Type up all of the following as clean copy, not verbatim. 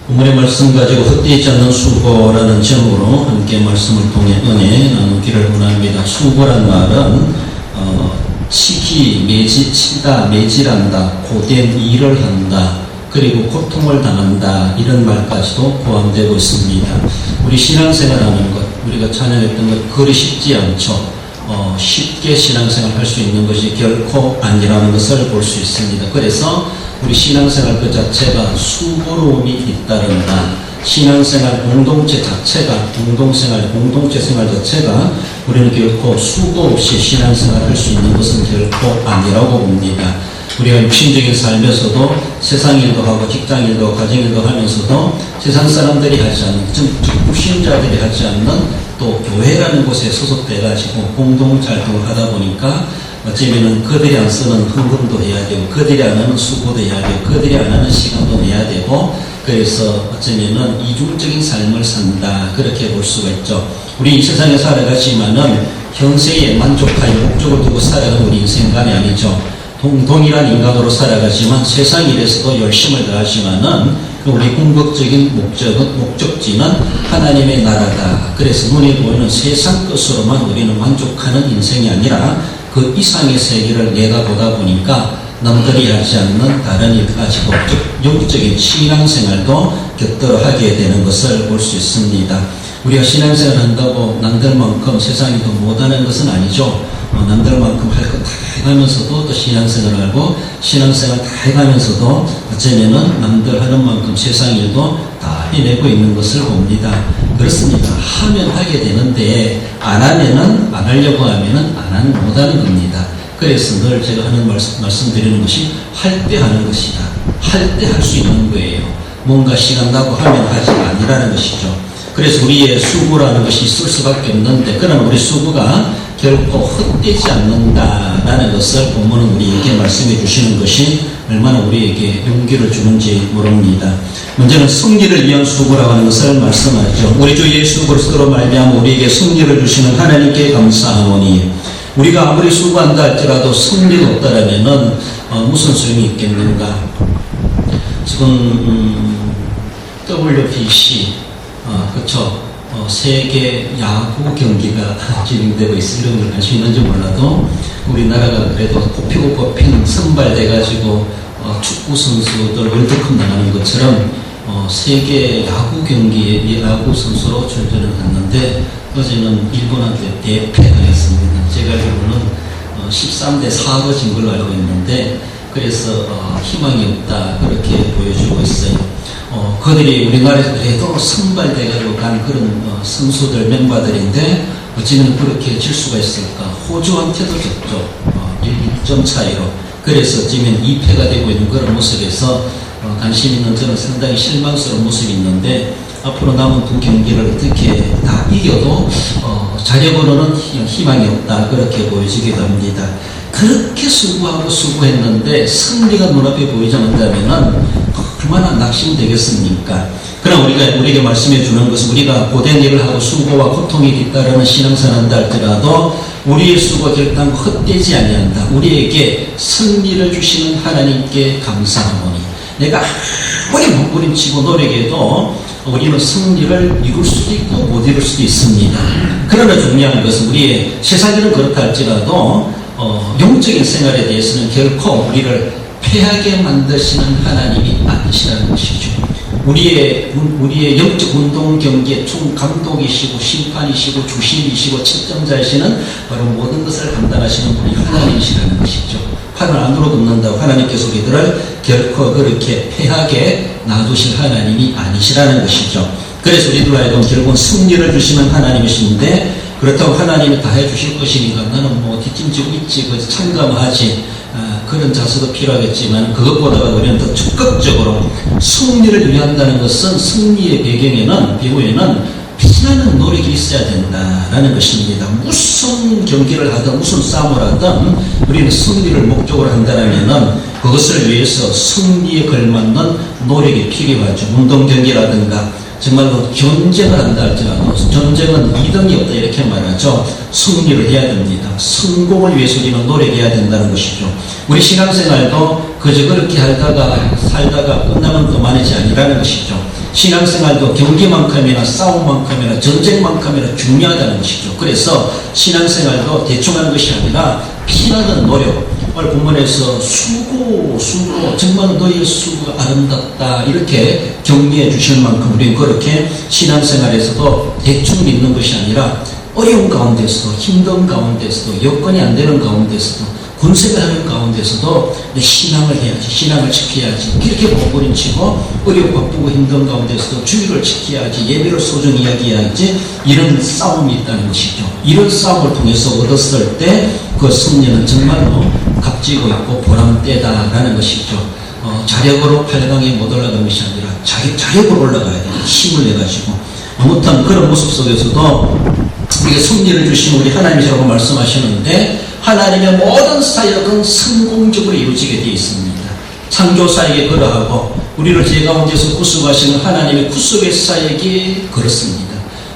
오늘의 말씀 가지고 헛되지 않는 수고라는 제목으로 함께 말씀을 통해 은혜 나누기를 원합니다. 수고란 말은 치다, 매질한다, 고된 일을 한다, 그리고 고통을 당한다, 이런 말까지도 포함되고 있습니다. 우리 신앙생활하는 것, 우리가 찬양했던 것, 그리 쉽지 않죠. 쉽게 신앙생활 할 수 있는 것이 결코 아니라는 것을 볼 수 있습니다. 그래서 우리 신앙생활 그 자체가 수고로움이 잇따른다. 신앙생활 공동체 자체가, 공동체 생활 자체가 우리는 결코 수고 없이 신앙생활 할 수 있는 것은 결코 아니라고 봅니다. 우리가 육신적인 삶에서도 세상 일도 하고 직장 일도 가정 일도 하면서도 세상 사람들이 하지 않는, 즉 불신자들이 하지 않는 또 교회라는 곳에 소속돼가지고 공동활동을 하다 보니까 어쩌면은 그들이 안 쓰는 헌금도 해야 되고, 그들이 안 하는 수고도 해야 되고, 그들이 안 하는 시간도 내야 되고, 그래서 어쩌면은 이중적인 삶을 산다, 그렇게 볼 수가 있죠. 우리 이 세상에 살아가지만은 현세에 만족하여 목적을 두고 살아가는 우리 인생관이 아니죠. 동일한 인간으로 살아가지만 세상 일에서도 열심을 다하지만은 우리 궁극적인 목적지는 하나님의 나라다. 그래서 눈에 보이는 세상 것으로만 우리는 만족하는 인생이 아니라 그 이상의 세계를 내다보다 보니까 남들이 하지 않는 다른 일까지 영적인 신앙생활도 곁들여 하게 되는 것을 볼 수 있습니다. 우리가 신앙생활 한다고 남들만큼 세상이 더 못하는 것은 아니죠. 남들만큼 할 것 다 해가면서도 또 신앙생활을 하고, 신앙생활 다 해가면서도 어쩌면은 남들 하는 만큼 세상 일도 다 해내고 있는 것을 봅니다. 그렇습니다. 하면 하게 되는데 안 하면은, 안 하려고 하면은 못하는 겁니다. 그래서 늘 제가 하는 말씀드리는 것이 할 때 하는 것이다. 할 때 할 수 있는 거예요. 뭔가 시간 나고 하면 하지 아니라는 것이죠. 그래서 우리의 수고라는 것이 있을 수밖에 없는데, 그러나 우리 수고가 결코 헛되지 않는다라는 것을 본문은 우리에게 말씀해 주시는 것이 얼마나 우리에게 용기를 주는지 모릅니다. 먼저는 승리를 위한 수고라고 하는 것을 말씀하죠. 우리 주 예수 그리스도로 말미암아 우리에게 승리를 주시는 하나님께 감사하오니, 우리가 아무리 수고한다 할지라도 승리가 없다라면은 무슨 소용이 있겠는가. 지금 WBC 그쵸, 세계 야구 경기가 진행되고 있어. 이런 걸 알 수 있는지 몰라도 우리나라가 그래도 꼽히고 꼽히는 선발돼가지고 축구 선수들 월드컵 나가는 것처럼 세계 야구 경기에 야구 선수로 출전을 했는데, 어제는 일본한테 대패를 했습니다. 제가 알기로는 13대 4로 진 걸로 알고 있는데, 그래서 희망이 없다, 그렇게 보여주고 있어요. 그들이 우리나라에서 그래도 선발돼가지고 간 그런 선수들, 멤버들인데 어찌면 그렇게 질 수가 있을까. 호주한테도 졌죠. 1점 차이로. 그래서 어찌면 2패가 되고 있는 그런 모습에서 관심 있는 저는 상당히 실망스러운 모습이 있는데, 앞으로 남은 두 경기를 어떻게 다 이겨도 자력으로는 희망이 없다, 그렇게 보여지기도 합니다. 그렇게 수고하고 수고했는데 승리가 눈앞에 보이지 않는다면 얼마나 낙심되겠습니까? 그럼 우리에게 말씀해 주는 것은, 우리가 고된 일을 하고 수고와 고통이 뒤따르는 신앙생활을 한다 할지라도 우리의 수고 결단 헛되지 아니한다. 우리에게 승리를 주시는 하나님께 감사하오니, 내가 아무리 몸부림치고 노력해도 우리는 승리를 이룰 수도 있고 못 이룰 수도 있습니다. 그러나 중요한 것은, 우리의 세상에는 그렇다 할지라도 영적인 생활에 대해서는 결코 우리를 패하게 만드시는 하나님이 아니시라는 것이죠. 우리의 영적 운동 경기의 총 감독이시고 심판이시고 주심이시고 책정자이시는 바로 모든 것을 판단하시는 분이 하나님이시라는 것이죠. 하늘 안으로 걷는다고 하나님께서 우리들을 결코 그렇게 패하게 놔두실 하나님이 아니시라는 것이죠. 그래서 우리들 하여금 결국은 승리를 주시는 하나님이신데, 그렇다고 하나님이 다 해주실 것이니까 나는 뭐 뒷짐지고 있지, 그래서 참감하지, 그런 자세도 필요하겠지만, 그것보다가 우리는 더 적극적으로 승리를 위한다는 것은, 승리의 배후에는 피나는 노력이 있어야 된다라는 것입니다. 무슨 경기를 하든 무슨 싸움을 하든 우리는 승리를 목적으로 한다면은 그것을 위해서 승리에 걸맞는 노력이 필요하죠. 운동 경기라든가 정말로 전쟁을 한다 할지라도 전쟁은 2등이 없다, 이렇게 말하죠. 승리를 해야 됩니다. 성공을 위해서 우리는 노력해야 된다는 것이죠. 우리 신앙생활도 그저 그렇게 살다가 끝나면 그만이지 아니라는 것이죠. 신앙생활도 경기만큼이나 싸움만큼이나 전쟁만큼이나 중요하다는 것이죠. 그래서 신앙생활도 대충 하는 것이 아니라 피나는 노력, 오늘 본문에서 수고 정말 너희의 수고가 아름답다 이렇게 격려해 주실 만큼 우리는 그렇게 신앙생활에서도 대충 믿는 것이 아니라 어려운 가운데서도 힘든 가운데서도 여건이 안 되는 가운데서도 군세가 하는 가운데서도 내 신앙을 해야지, 신앙을 지켜야지 이렇게 몸부림치고 어렵고 바쁘고 힘든 가운데서도 주의를 지켜야지, 예배를 소중히 이야기해야지 이런 싸움이 있다는 것이죠. 이런 싸움을 통해서 얻었을 때 그 승리는 정말로 값지고 있고 보람되다라는 것이죠. 자력으로 8강에 못 올라가는 것이 아니라 자력으로 올라가야 돼요. 힘을 내가지고. 아무튼 그런 모습 속에서도 우리가 승리를 주신 우리 하나님이라고 말씀하시는데 하나님의 모든 사역은 성공적으로 이루어지게 되어 있습니다. 창조사역에 그러하고 우리를 죄 가운데서 구속하시는 하나님의 구속의 사역이 그렇습니다.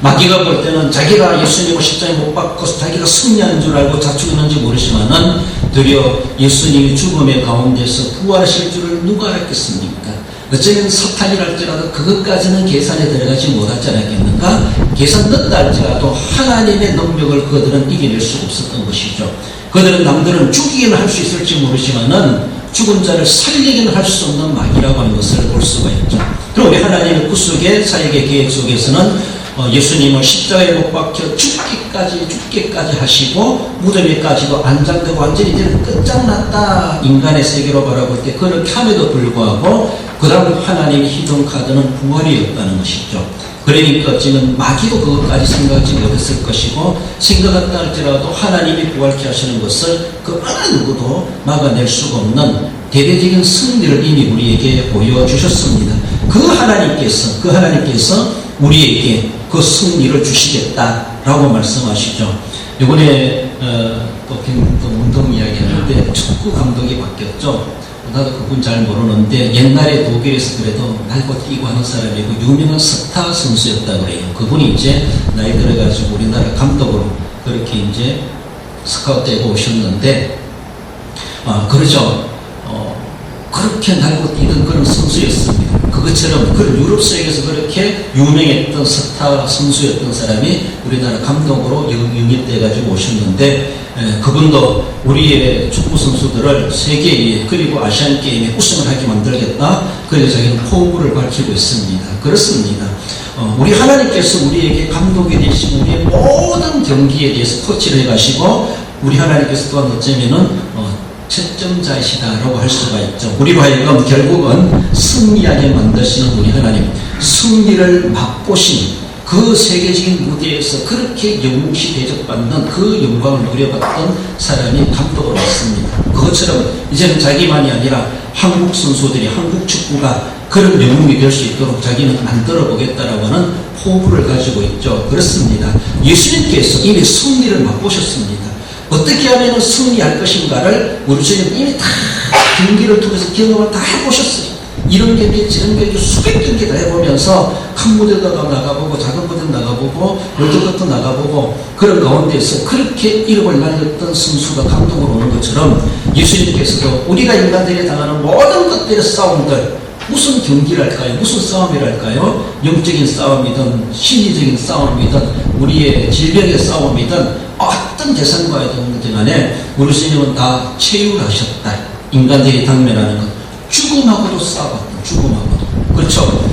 마귀가 볼 때는 자기가 예수님을 십자가에 못 박고서 자기가 승리한 줄 알고 자축했는지 모르지만은 도리어 예수님이 죽음의 가운데서 부활하실 줄을 누가 알았겠습니까? 어쩌면 사탄이랄지라도 그것까지는 계산에 들어가지 못하지 않았겠는가? 계산 넣었다 할지라도 하나님의 능력을 그들은 이겨낼 수 없었던 것이죠. 그들은 남들은 죽이기는 할 수 있을지 모르지만은 죽은 자를 살리기는 할 수 없는 마귀라고 하는 것을 볼 수가 있죠. 그리고 우리 하나님의 구속의 사역의 계획 속에서는 예수님을 십자가에 못 박혀 죽기까지 하시고 무덤에까지도 안장되고 완전히 이제는 끝장났다 인간의 세계로 바라볼 때 그렇게 함에도 불구하고 그 다음 하나님의 히든 카드는 부활이었다는 것이죠. 그러니까 지금 마귀도 그것까지 생각하지 못했을 것이고 생각했다 할지라도 하나님이 부활케 하시는 것을 그 어느 누구도 막아낼 수가 없는 대대적인 승리를 이미 우리에게 보여주셨습니다. 그 하나님께서 우리에게 그 승리를 주시겠다라고 말씀하시죠. 이번에 또 운동 이야기하는데 축구 감독이 바뀌었죠. 나도 그분 잘 모르는데 옛날에 독일에서 그래도 날고 뛰고 하는 사람이고 유명한 스타 선수였다고 그래요. 그분이 이제 나이 들어가지고 우리나라 감독으로 그렇게 이제 스카우트되고 오셨는데 그러죠. 그렇게 날고 뛰던 그런 선수였습니다. 그것처럼 그런 유럽 세계에서 그렇게 유명했던 스타 선수였던 사람이 우리나라 감독으로 영입돼가지고 오셨는데 그분도 우리의 축구 선수들을 세계에 그리고 아시안 게임에 우승을 하게 만들겠다. 그래서 자기는 포부를 밝히고 있습니다. 그렇습니다. 우리 하나님께서 우리에게 감독이 되시고 우리의 모든 경기에 대해서 코치를 해가시고 우리 하나님께서 또한 어쩌면은 채점자이시다라고 할 수가 있죠. 우리로 하여금 결국은 승리하게 만드시는 우리 하나님, 승리를 맛보신 그 세계적인 무대에서 그렇게 영웅시 대접받는 그 영광을 누려봤던 사람이 감독으로 왔습니다. 그것처럼 이제는 자기만이 아니라 한국 선수들이 한국 축구가 그런 영웅이 될 수 있도록 자기는 만들어 보겠다라고 하는 포부를 가지고 있죠. 그렇습니다. 예수님께서 이미 승리를 맛보셨습니다. 어떻게 하면 승리할 것인가를 우리 주님 이미 다 경기를 통해서 경험을 다 해보셨어요. 이런 경기 저런 경기 수백 경기 다 해보면서 큰 무대도 나가보고 작은 무대도 나가보고 월드컵도 나가보고 그런 가운데서 그렇게 이름을 날렸던 선수가 감독으로 오는 것처럼 예수님께서도 우리가 인간들이 당하는 모든 것들의 싸움들 무슨 경기랄까요? 무슨 싸움이랄까요? 영적인 싸움이든 심리적인 싸움이든 우리의 질병의 싸움이든 어떤 대상과이든 간에 우리 주님은 다 체휼하셨다. 인간들이 당면하는 것. 죽음하고도 싸웠다. 죽음하고도. 그렇죠.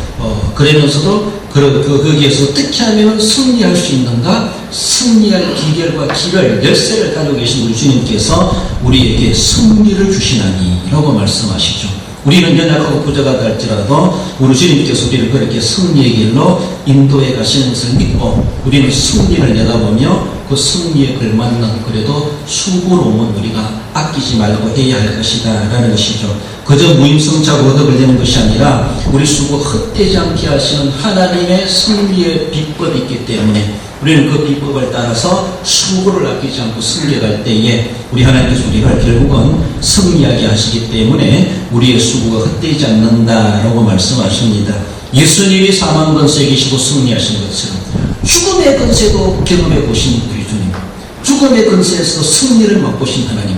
그러면서도 거기에서 어떻게 하면 승리할 수 있는가? 승리할 기결과 길을 열쇠를 가지고 계신 우리 주님께서 우리에게 승리를 주시나니 라고 말씀하시죠. 우리는 연약하고 부족하다 할지라도 우리 주님께서 우리를 그렇게 승리의 길로 인도해 가시는 것을 믿고 우리는 승리를 내다보며 그 승리에 걸맞는 그래도 수고로움은 우리가 아끼지 말고 해야 할 것이다 라는 것이죠. 그저 무임승차고 얻어을 내는 것이 아니라 우리 수고 헛되지 않게 하시는 하나님의 승리의 비법이 있기 때문에 우리는 그 비법을 따라서 수고를 아끼지 않고 승리할 때에 우리 하나님께서 우리를 결국은 승리하게 하시기 때문에 우리의 수고가 헛되지 않는다라고 말씀하십니다. 예수님이 사망 권세에 계시고 승리하신 것처럼 죽음의 권세도 경험해 보신 우리 주님, 죽음의 권세에서 승리를 맛보신 하나님,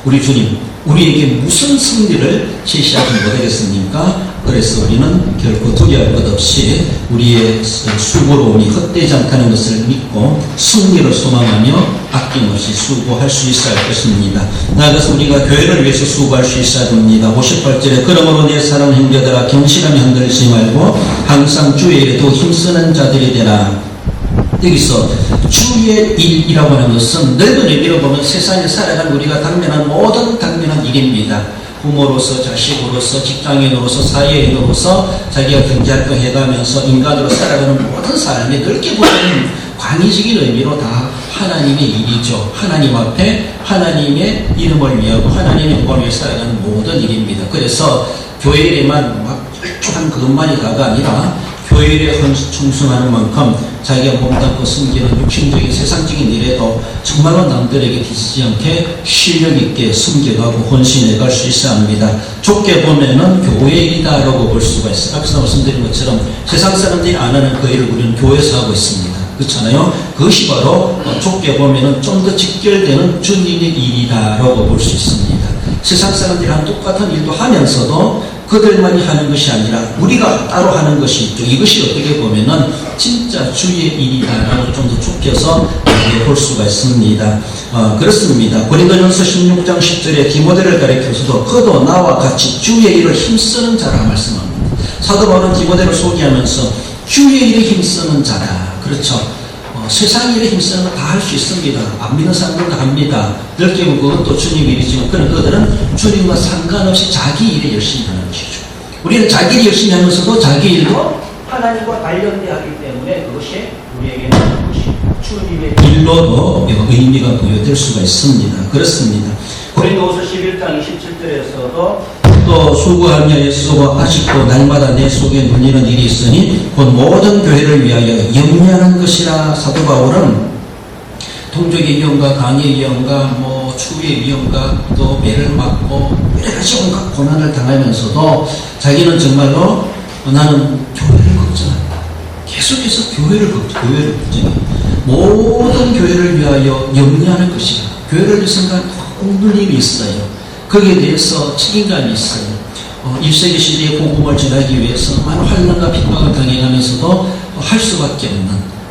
우리 주님 우리에게 무슨 승리를 제시하지 못하겠습니까? 그래서 우리는 결코 두려워할 것 없이 우리의 수고로움이 헛되지 않다는 것을 믿고 승리를 소망하며 아낌없이 수고할 수 있어야 할 것입니다. 나아가서 우리가 교회를 위해서 수고할 수 있어야 됩니다. 58절에 그러므로 내 사랑 형제들아 경실하며 흔들리지 말고 항상 주의 일에 더 힘쓰는 자들이 되라. 여기서 주의 일이라고 하는 것은 넓은 의미로 보면 세상에 살아가는 우리가 당면한 모든 당면한 일입니다. 부모로서, 자식으로서, 직장인으로서, 사회인으로서 자기가 경제활동 해가면서 인간으로 살아가는 모든 삶이 넓게 보면 광의적인 의미로 다 하나님의 일이죠. 하나님 앞에 하나님의 이름을 위하고 하나님의 영광을 위해 살아가는 모든 일입니다. 그래서 교회 일에만 막 일종한 그것만이 다가 아니라 교회 일에 충성하는 만큼 자기가 몸담고 숨기는 육신적인 세상적인 일에도 정말로 남들에게 뒤지지 않게 실력 있게 숨겨가고 헌신해 갈 수 있어야 합니다. 좁게 보면은 교회 일이다라고 볼 수가 있어요. 앞서 말씀드린 것처럼 세상 사람들이 안 하는 그 일을 우리는 교회에서 하고 있습니다. 그렇잖아요. 그것이 바로 좁게 보면은 좀 더 직결되는 주님의 일이다라고 볼 수 있습니다. 세상 사람들이랑 똑같은 일도 하면서도 그들만이 하는 것이 아니라 우리가 따로 하는 것이 있죠. 이것이 어떻게 보면은 진짜 주의 일이다라고 좀 더 좁혀서 볼 수가 있습니다. 그렇습니다. 고린도전서 16장 10절에 디모데를 가리켜서도 그도 나와 같이 주의 일을 힘쓰는 자라 말씀합니다. 사도 바울은 디모데를 소개하면서 주의 일에 힘쓰는 자라. 그렇죠. 세상 일에 힘쓰는 건 다 할 수 있습니다. 안 믿는 사람들은 다 합니다. 넓게 보면 그건 또 주님 일이지만 그들은 주님과 상관없이 자기 일에 열심히 하는 것이죠. 우리는 자기 일 열심히 하면서도 자기 일도 하나님과 관련되어 하기 때문에 그것이 우리에게는 그것이 주님의 일로도 의미가 부여될 수가 있습니다. 그렇습니다. 고린도후서 11장 27절에서도 또 수고하며 애쓰고 아직도 날마다 내 속에 눌리는 일이 있으니 곧 모든 교회를 위하여 염려하는 것이라. 사도 바울은 동족의 위험과 강의 위험과 추의 위험과 또 매를 맞고 여러 가지 온갖 고난을 당하면서도 자기는 정말로 나는 교회를 걱정한다. 계속해서 교회를 걱정해요. 모든 교회를 위하여 염려하는 것이라. 교회를 위해서 흔들림이 있어요. 거기에 대해서 책임감이 있어요. 1세기 시대의 복음을 전하기 위해서 많은 환난과 핍박을 당해가면서도 할 수밖에 없는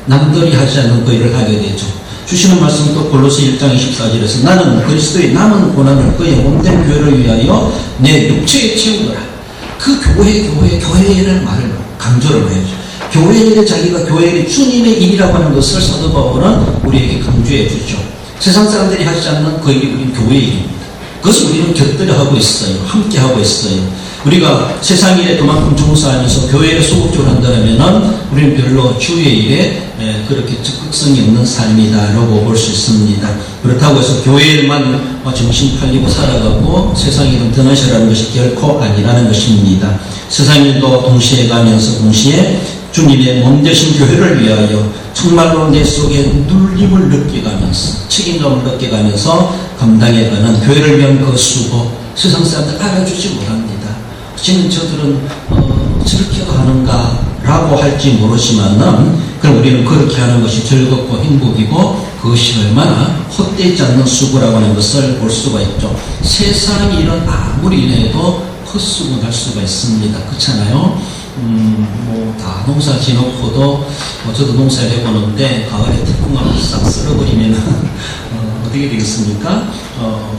남들이 하지 않는 그 일을 하게 되죠. 주시는 말씀도 골로새 1장 24절에서 나는 그리스도의 남은 고난을 그의 몸된 교회를 위하여 내 육체에 채우노라. 그 교회라는 말을 강조를 해야죠. 교회 일에 자기가 교회 일이 주님의 일이라고 하는 것을 사도 바울은 우리에게 강조해 주죠. 세상 사람들이 하지 않는 그 일이 우리는 교회 일입니다. 그것을 우리는 곁들여 하고 있어요. 함께 하고 있어요. 우리가 세상 일에 그만큼 종사하면서 교회를 소극적으로 한다면 우리는 별로 주의 일에 그렇게 적극성이 없는 삶이다라고 볼 수 있습니다. 그렇다고 해서 교회 일만 정신 팔리고 살아가고 세상 일은 등하시라는 것이 결코 아니라는 것입니다. 세상 일도 동시에 가면서 동시에 주님의 몸 되신 교회를 위하여 정말로 내 속에 눌림을 느껴가면서 책임감을 느껴가면서 감당해가는 교회를 위한 그 수고 세상 사람들 알아주지 못합니다. 지금 저들은 저렇게 하는가 라고 할지 모르지만은 그럼 우리는 그렇게 하는 것이 즐겁고 행복이고 그것이 얼마나 헛되지 않는 수고라고 하는 것을 볼 수가 있죠. 세상 일은 아무리 해도 헛수고할 수가 있습니다. 그렇잖아요. 다 농사 지놓고도 저도 농사를 해보는데 가을에 태풍하고 싹 쓸어버리면 어떻게 되겠습니까?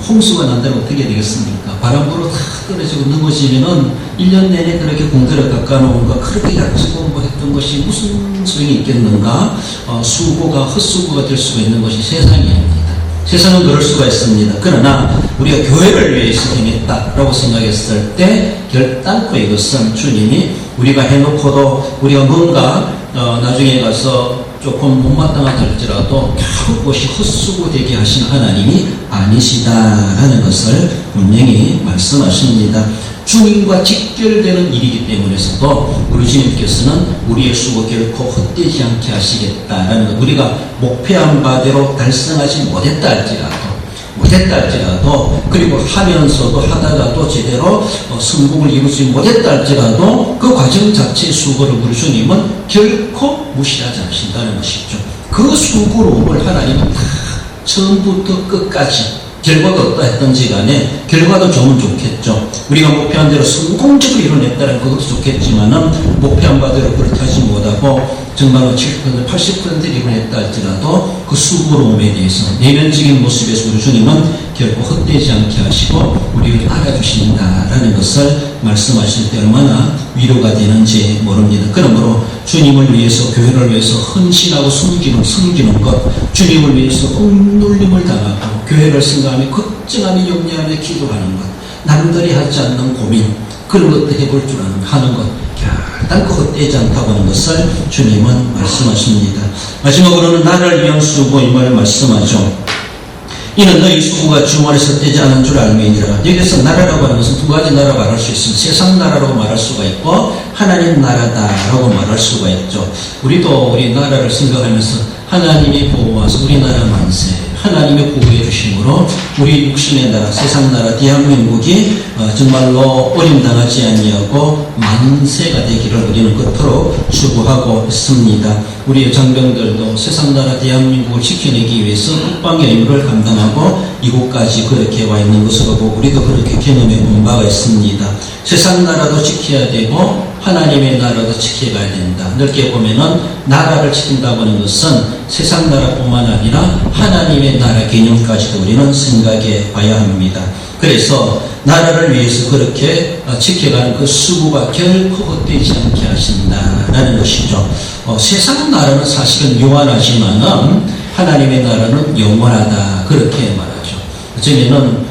홍수가 난다면 어떻게 되겠습니까? 바람으로 다 떨어지고 넘어지면은 1년 내내 그렇게 공들여 깎아놓은 거 그렇게 약속을 했던 것이 무슨 소용이 있겠는가? 수고가 헛수고가 될 수가 있는 것이 세상입니다. 세상은 그럴 수가 있습니다. 그러나 우리가 교회를 위해서 행했다라고 생각했을 때 결단코 이것은 주님이 우리가 해놓고도 우리가 뭔가 나중에 가서 조금 못마땅하다 할지라도 결국 그것이 헛수고 되게 하신 하나님이 아니시다라는 것을 분명히 말씀하십니다. 주님과 직결되는 일이기 때문에서도 우리 주님께서는 우리의 수고 결코 헛되지 않게 하시겠다라는 것, 우리가 목표한 바대로 달성하지 못했다 할지라도 그리고 하면서도 하다가도 제대로 성공을 이루지 못했다 할지라도 그 과정 자체의 수고를 우리 주님은 결코 무시하지 않으신다는 것이죠. 그 수고로움을 하나님은 다 처음부터 끝까지 결과가 어떠했던지 간에 결과도 좋으면 좋겠죠. 우리가 목표한 대로 성공적으로 이뤄냈다는 그것도 좋겠지만은 목표한 바대로 그렇게 하지 못하고 정말로 70%, 80% 이뤄냈다 할지라도 그 수고로움에 대해서 내면적인 모습에서 우리 주님은 결코 헛되지 않게 하시고 우리를 알아주신다라는 것을 말씀하실 때 얼마나 위로가 되는지 모릅니다. 그러므로 주님을 위해서 교회를 위해서 헌신하고 섬기는 것, 주님을 위해서 억눌림을 당하고 교회를 생각하며 걱정하며 염려하며 기도하는 것, 남들이 하지 않는 고민 그런 것도 해볼 줄 하는 것 결단코 헛되지 않다고 하는 것을 주님은 말씀하십니다. 마지막으로는 나를 위한 수고 이 말을 말씀하죠. 이는 너희 수고가 주말에서 헛되지 않은 줄 알미니라. 여기서 나라라고 하는 것은 두 가지 나라 말할 수 있습니다. 세상 나라라고 말할 수가 있고 하나님 나라다라고 말할 수가 있죠. 우리도 우리 나라를 생각하면서 하나님이 보호하셔서 우리나라 만세, 하나님의 보호해 주심으로 우리 육신의 나라, 세상 나라 대한민국이 정말로 어림당하지 아니하고 만세가 되기를 우리는 그토록 추구하고 있습니다. 우리 장병들도 세상 나라 대한민국을 지켜내기 위해서 국방의 의무를 감당하고 이곳까지 그렇게 와 있는 것으로 보고 우리도 그렇게 경험해 본 바가 있습니다. 세상 나라도 지켜야 되고 하나님의 나라도 지켜가야 된다. 넓게 보면은 나라를 지킨다고 하는 것은 세상 나라뿐만 아니라 하나님의 나라 개념까지도 우리는 생각해 봐야 합니다. 그래서 나라를 위해서 그렇게 지켜가는 그 수고가 결코 헛되지 않게 하신다라는 것이죠. 세상 나라는 사실은 요한하지만은 하나님의 나라는 영원하다 그렇게 말하죠. 저기는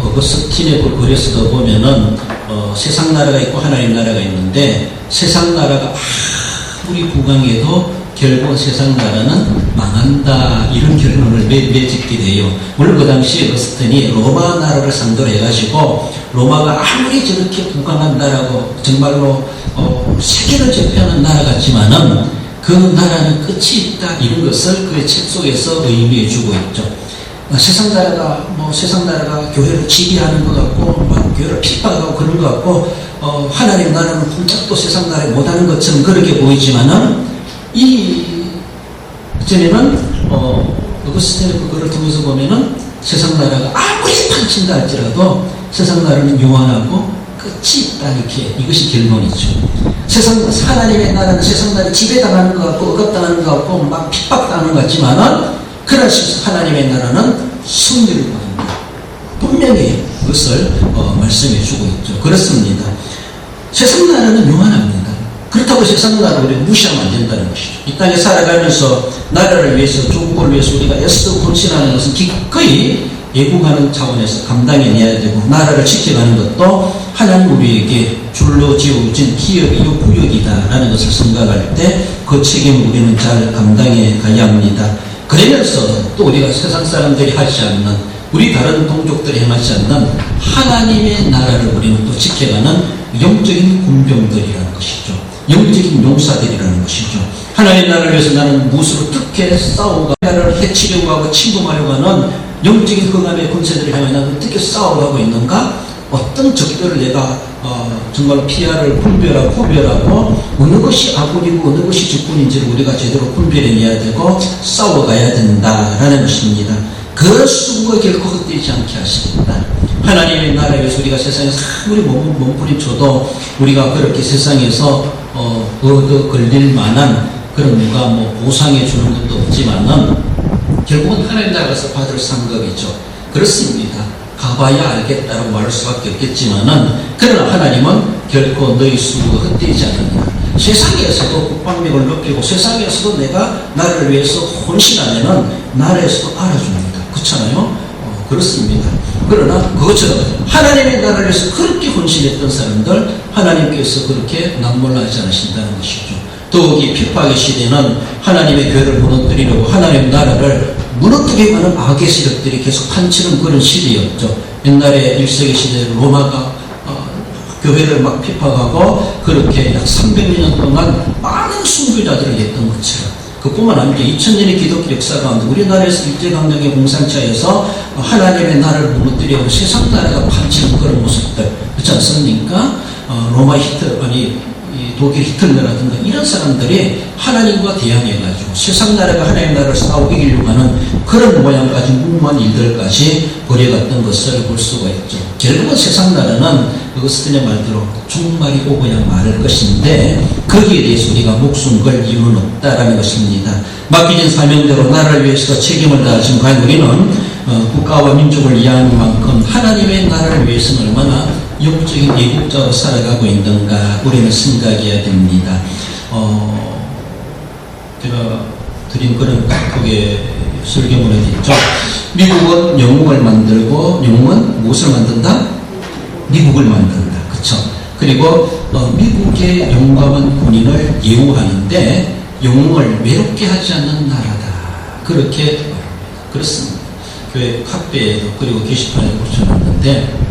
어거스틴의 글에서도 보면은 세상 나라가 있고 하나님 나라가 있는데 세상 나라가 아무리 부강해도 결국 세상 나라는 망한다 이런 결론을 맺게 돼요. 물론 그 당시에 어거스틴이 로마 나라를 상대로 해가지고 로마가 아무리 저렇게 부강한 나라고 정말로 세계를 제패하는 나라 같지만은 그 나라는 끝이 있다 이런 것을 그의 책 속에서 의미해 주고 있죠. 세상 나라가 교회를 지배하는 것 같고 막 교회를 핍박하고 그런 것 같고 하나님 나라는 꼼짝도 세상 나라에 못하는 것처럼 그렇게 보이지만은 이전에는 어거스틴의 그거를 통해서 보면은 세상 나라가 아무리 판친다 할지라도 세상 나라는 요한하고 끝이 있다 이렇게 이것이 결론이죠. 하나님의 나라는 세상 나라에 지배당하는 것 같고 억압당하는 것 같고 막 핍박당하는 것 같지만은 그러나 하나님의 나라는 승리를 거둔다. 분명히 그것을 말씀해 주고 있죠. 그렇습니다. 세상 나라는 요한합니다. 그렇다고 세상 나라를 우리가 무시하면 안 된다는 것이죠. 이 땅에 살아가면서 나라를 위해서 조국을 위해서 우리가 애써 헌신하는 것은 기꺼이 예국하는 차원에서 감당해내야 되고 나라를 지켜가는 것도 하나님 우리에게 줄로 지어진 기업이요 구역이다라는 것을 생각할 때 그 책임을 우리는 잘 감당해 가야 합니다. 그러면서 또 우리가 세상 사람들이 하지 않는 우리 다른 동족들이 행하지 않는 하나님의 나라를 우리는 또 지켜가는 영적인 군병들이라는 것이죠. 영적인 용사들이라는 것이죠. 하나님의 나라를 위해서 나는 무엇으로 어떻게 싸우고 나라를 해치려고 하고 침범하려고 하는 영적인 흑암의 권세들을 향해 나는 어떻게 싸워가고 있는가? 어떤 적들을 내가 정말 피하를 분별하고 구별하고 어느 것이 아군이고 어느 것이 적군인지를 우리가 제대로 분별해내야 되고 싸워가야 된다라는 것입니다. 그 수고가 결코 헛되지 않게 하십니다. 하나님의 나라에 위해서 우리가 세상에서 아무리 몸부림쳐도 우리가 그렇게 세상에서 얻어 걸릴 만한 그런 누가 보상해 주는 것도 없지만은 결국은 하나님 나라에서 받을 상급이죠. 그렇습니다. 가봐야 알겠다라고 말할 수밖에 없겠지만은 그러나 하나님은 결코 너희 수고가 헛되지 않는다. 세상에서도 국방력을 높이고 세상에서도 내가 나라를 위해서 헌신하면은 나라에서도 알아줍니다. 그렇잖아요? 그렇습니다. 그러나 그것처럼 하나님의 나라를 위해서 그렇게 헌신했던 사람들 하나님께서 그렇게 남몰라하지 않으신다는 것이죠. 더욱이 핍박의 시대는 하나님의 교회를 무너뜨리려고 하나님의 나라를 무너뜨리고 하는 악의 세력들이 계속 판치는 그런 시대였죠. 옛날에 1세기 시대 로마가 교회를 막 핍박하고 그렇게 약 300년 동안 많은 순교자들을 했던 것처럼 그뿐만 아니라 2000년의 기독교 역사 가운데 우리나라에서 일제강점기 공산차에서 하나님의 나라를 무너뜨리고 세상 나라가 판치는 그런 모습들 그렇지 않습니까? 로마 히틀러 독일 히틀러라든가 이런 사람들이 하나님과 대항해가지고 세상 나라가 하나님 나라를 싸우고 이기려고 하는 그런 모양까지 무모한 일들까지 벌여갔던 것을 볼 수가 있죠. 결국은 세상 나라는 어거스틴의 말대로 종말이 오고야 말할 것인데 거기에 대해서 우리가 목숨 걸 이유는 없다라는 것입니다. 맡겨진 사명대로 나라를 위해서 책임을 다하신 과연 우리는 국가와 민족을 위한 만큼 하나님의 나라를 위해서는 얼마나 영적인 애국자로 살아가고 있는가 우리는 생각해야 됩니다. 제가 드린 그런 각국의 설교문에 있죠. 미국은 영웅을 만들고 영웅은 무엇을 만든다? 미국을 만든다. 그쵸? 그리고 미국의 용감한 군인을 예우하는데 영웅을 외롭게 하지 않는 나라다. 그렇게 말합니다. 그렇습니다. 교회 카페에도 그리고 게시판에도 붙여놨는데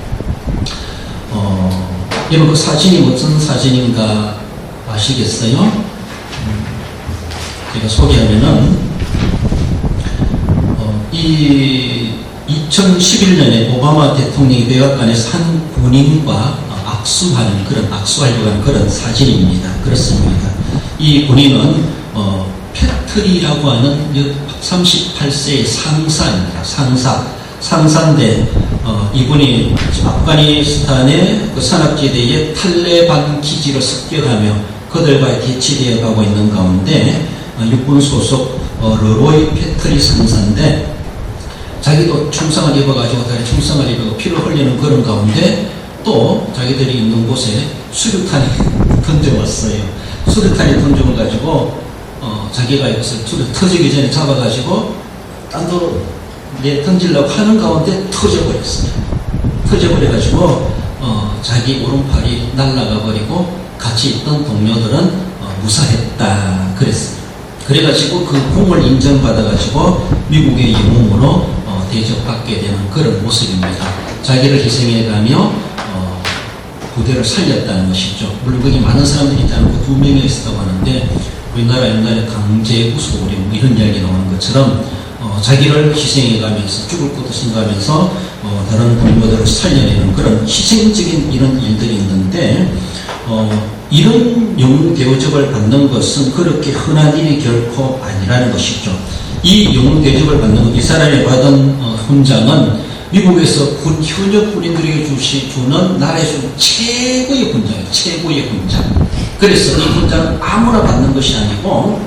여러분 그 사진이 어떤 사진인가 아시겠어요? 제가 소개하면은 이 2011년에 오바마 대통령이 백악관에서 한 군인과 악수하려고 하는 그런 사진입니다. 그렇습니다. 이 군인은 패트리라고 하는 38세의 상사입니다. 상사인데 이분이 아프가니스탄의 그 산악지대에 탈레반 기지를 습격하며 그들과 대치되어 가고 있는 가운데 육군 소속 르로이 패트리 상사인데 자기도 충성을 입어가지고 다리 충성을 입고 피를 흘리는 그런 가운데 또 자기들이 있는 곳에 수류탄이 던져왔어요. 수류탄이 던져을 가지고 자기가 이것을 터지기 전에 잡아가지고 딴 데로 던지려고 하는 가운데 터져버렸어요. 터져버려가지고 자기 오른팔이 날아가 버리고 같이 있던 동료들은 무사했다 그랬어요. 그래가지고 그 공을 인정받아가지고 미국의 영웅으로 대접받게 되는 그런 모습입니다. 자기를 희생해가며 부대를 살렸다는 것이죠. 물론 거기 많은 사람들이 있지 않고 2명이 있었다고 하는데 우리나라 옛날에 강제 우소리 이런 이야기 나오는 것처럼 자기를 희생해가면서 죽을 것도 생각하면서 다른 동료들을 살려내는 그런 희생적인 이런 일들이 있는데 이런 영웅 대우접을 받는 것은 그렇게 흔한 일이 결코 아니라는 것이죠. 이 영웅 대접을 받는 이 사람이 받은 훈장은 미국에서 현역 군인들에게 주는 나라에서 최고의 훈장이에요. 최고의 훈장. 그래서 이 훈장은 아무나 받는 것이 아니고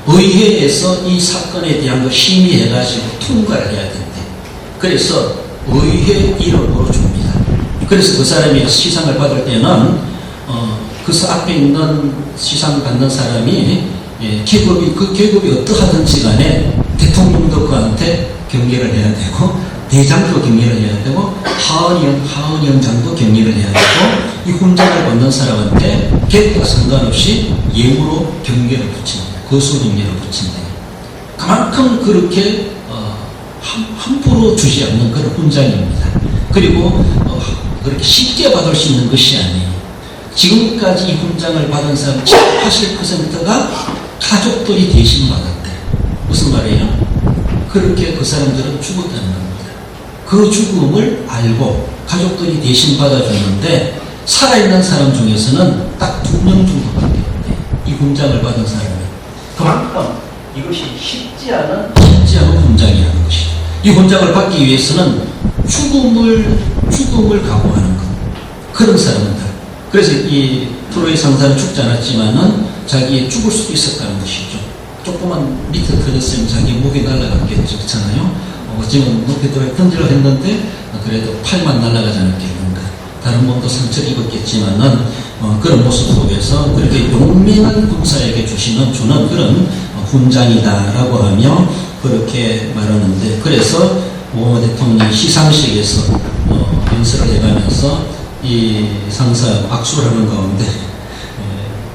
의회에서 이 사건에 대한 걸 심의해가지고 통과를 해야 된대. 그래서 의회 이름으로 줍니다. 그래서 그 사람이 시상을 받을 때는 그 앞에 있는 시상 받는 사람이 그 계급이 어떠하든지 간에 대통령도 그한테 경례를 해야 되고 대장도 경례를 해야 되고 하은위원장도 경례를 해야 되고 이 훈장을 받는 사람한테 계급과 상관없이 예우로 경례를 붙입니다. 거수 경례를 붙인다. 그만큼 그렇게 함부로 주지 않는 그런 훈장입니다. 그리고 그렇게 쉽게 받을 수 있는 것이 아니에요. 지금까지 이 훈장을 받은 사람 80%가 가족들이 대신 받았대. 무슨 말이에요? 그렇게 그 사람들은 죽었다는 겁니다. 그 죽음을 알고 가족들이 대신 받아줬는데 살아있는 사람 중에서는 딱 2명 정도밖에 없대. 이 훈장을 받은 사람이. 그만큼 이것이 쉽지 않은 훈장이라는 것이죠. 이 훈장을 받기 위해서는 죽음을 각오하는 것. 그런 사람들. 그래서 이 트로이 상사는 죽지 않았지만은 자기 죽을 수도 있었다는 것이죠. 조금만 밑에 터졌으면 자기 목이 날아갔겠죠. 그렇잖아요. 어쩌면 높이 던지려고 했는데 그래도 팔만 날아가지 않았겠는가. 다른 몸도 상처를 입었겠지만은 그런 모습 속에서 그렇게 용맹한 군사에게 주는 그런 훈장이다라고 하며 그렇게 말하는데 그래서 오바마 대통령이 시상식에서 연설을 해가면서 이 상사하고 악수를 하는 가운데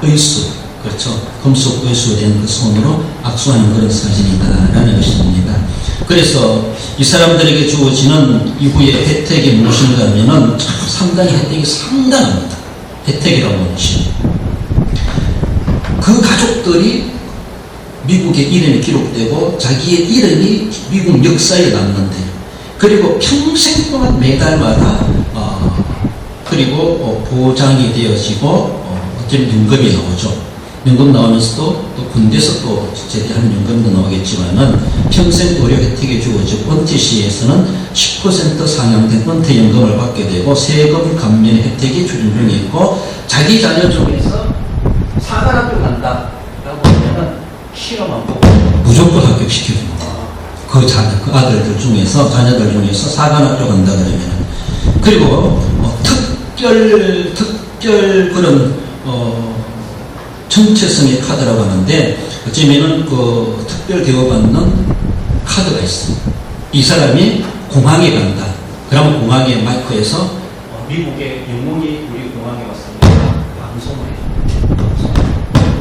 의수, 그렇죠. 금속 의수된 그 손으로 악수하는 그런 사진이다라는 것입니다. 그래서 이 사람들에게 주어지는 이후의 혜택이 무엇인가 하면은 상당히 혜택이 상당합니다. 혜택이라고 하는 것이. 그 가족들이 미국의 이름이 기록되고 자기의 이름이 미국 역사에 남는데 그리고 평생 동안 매달마다 그리고 보장이 되어지고 어쩌면 연금이 나오죠. 연금 나오면서도 또 군대에서 또 제대한 연금도 나오겠지만은 평생 의료 혜택이 주어지고 은퇴 시에서는 10% 상향된 은퇴 연금을 받게 되고 세금 감면 혜택이 추진 중에 있고 자기 자녀 중에서 사관학교 간다라고 하면은 시험만 보고 무조건 합격시켜줍니다. 그 아들들 중에서 자녀들 중에서 사관학교 간다 그러면은 그리고 특별 그런 정체성의 카드라고 하는데 어쩌면은 그 특별 대우받는 카드가 있어요. 이 사람이 공항에 간다. 그러면 공항에 마이크에서 미국의 영웅이 우리 공항에 왔습니다. 방송을 해줍니다.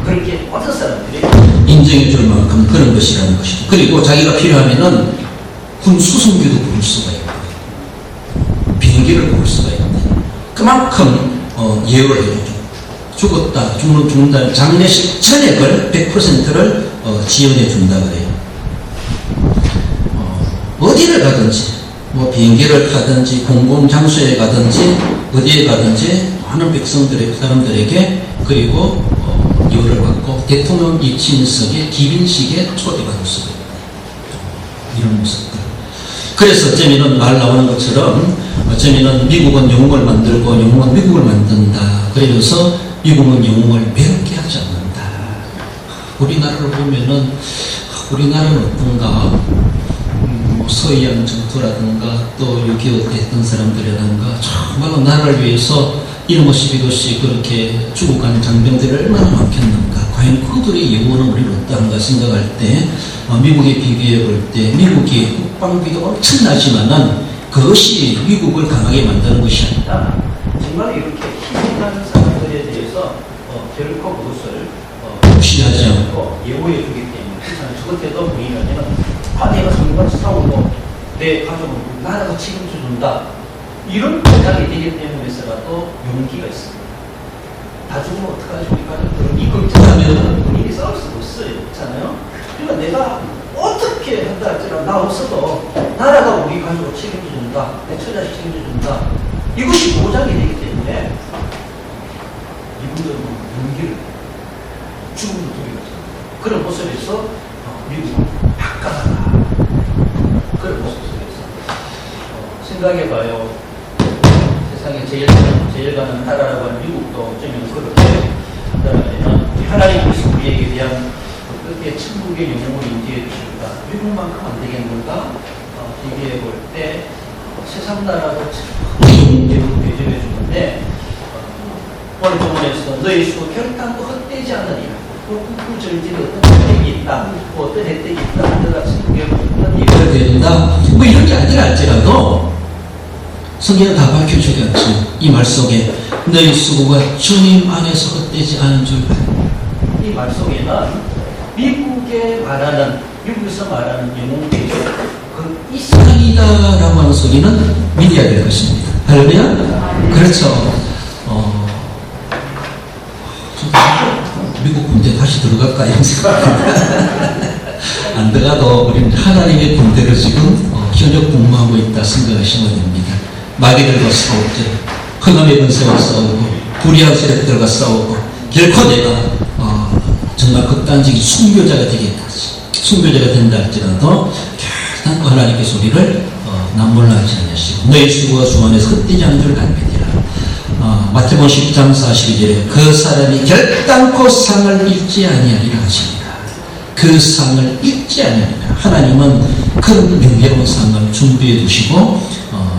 그렇게 어떤 사람들이 인정해 줄 만큼 그런 것이라는 것이죠. 그리고 자기가 필요하면은 군 수송기도 부를 수가 있고 비행기를 부를 수가 있고 그만큼 예우를 해주죠. 죽었다, 죽는다, 장례식 전액을 100%를 지원해 준다 그래요. 어디를 가든지, 뭐 비행기를 타든지, 공공장소에 가든지, 어디에 가든지 많은 사람들에게 그리고 예우를 받고 대통령 이친석의 기빈식에 초대받을 수가 있다. 이런 모습들. 그래서 어쩌면은 말 나오는 것처럼 어쩌면은 미국은 영웅을 만들고 영웅은 미국을 만든다. 그러면서 미국은 영웅을 매롭게 하지 않는다. 우리나라를 보면은 우리나라는 어떤가 서해안 전투라든가 또 6.25 때 했던 사람들이라든가 정말로 나라를 위해서 1모씩 2도씩 그렇게 죽어가는 장병들이 얼마나 많겠는가. 과연 그들의 예우는 우리는 어떠한가 생각할 때 미국에 비교해 볼 때 미국의 국방비가 엄청나지만은 그것이 미국을 강하게 만드는 것이 아니라 정말 이렇게 힘이 나는 사람들에 대해서 결코 그것을 무시하지 않고 예우해 주기 때문에 저것에도 보이면은 내가 정말 싸우고 내 가족은 나라가 책임져 준다 이런 생각이 되기 때문에서라도 용기가 있습니다. 다 죽으면 어떡하지? 우리 가족들은 이 걱정하면 본인이 싸울 수가 없잖아요. 그러니까 내가 어떻게 한다 할지라도 나 없어도 나라가 우리 가족을 책임져 준다, 내 처자식 책임져 준다. 이것이 보장이 되기 때문에 이분들은 용기를 죽음도 두려워서 그런 모습에서 미국은 바꿔나가 그런 모습 속에서 생각해봐요. 세상에 제일 가는 나라라고 하는 미국도 어쩌면 그렇게 한다면 하나님께서 우리에게 대한 어떻게 천국의 영웅을 인지해 주실까? 미국만큼 안 되겠는가? 비교해 볼 때 세상 나라도 참 대접해 주는데 오늘 본문에서 너희 수 결단도 헛되지 않으리라. 구절지에 어떤 혜택이 있다, 어떤 혜택이 있다, 너가 천국에 어떤 예배가 된다, 뭐 이런 게 아니라 할지라도 성경은 다 밝혀주겠지. 이 말 속에 너희 수고가 주님 안에서 헛되지 않은 줄 알고 이 말 속에는 미국에서 말하는 영웅 대접 그 이스라엘이다라고 하는 소리는 믿어야 될 것입니다. 할렐루야? 그렇죠. 미국 군대 다시 들어갈까 이런 생각합니다. 안 들어가도 우리는 하나님의 군대를 지금 현역 복무하고 있다 생각하시면 됩니다. 마귀들과 싸우죠. 흑암의 권세와 싸우고 불의한 세력들과 싸우고 결코 내가 정말 극단적인 순교자가 되겠다. 순교자가 된다 할지라도 결단코 하나님께 소리를 남몰라 하지 않으시고 너희 수고가 주 안에서 헛되지 않은 줄 알미니라. 마태복음 10장 42절에 그 사람이 결단코 상을 잃지 아니하리라 하십니다. 그 상을 잃지 아니하리라. 하나님은 큰 명예로운 상을 준비해 두시고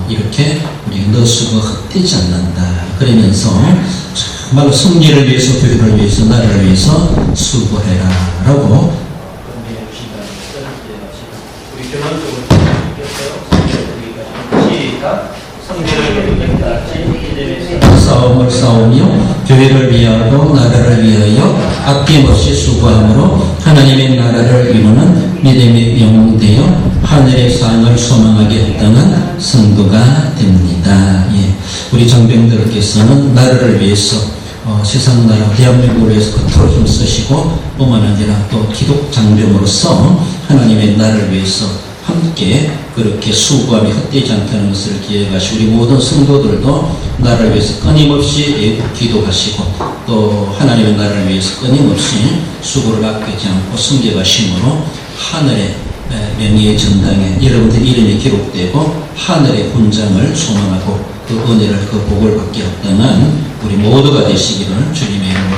이렇게 우리 너 수고가 헛되지 않는다. 그러면서 정말로 승리를 위해서 교회를 위해서 나라를 위해서 수고해라 라고 건면해 주신다는 것을 우리 결론적으로 시작 싸움을 싸우며 교회를 위하고 나라를 위하여 아낌없이 수고함으로 하나님의 나라를 이루는 믿음의 영웅 되어 하늘의 상을 소망하게 합당한 성도가 됩니다. 예. 우리 장병들께서는 나라를 위해서 세상 나라 대한민국을 위해서 그토록 힘쓰시고 뿐만 아니라 또 기독 장병으로서 하나님의 나라를 위해서 함께 그렇게 수고함이 헛되지 않다는 것을 기억하시고 우리 모든 성도들도 나라를 위해서 끊임없이 애국 기도하시고 또 하나님의 나라를 위해서 끊임없이 수고를 아끼지 않고 섬겨가심으로 하늘의 명예의 전당에 여러분들 이름이 기록되고 하늘의 훈장을 소망하고 그 은혜를 그 복을 받기 합당한 우리 모두가 되시기를 주님의 이름으로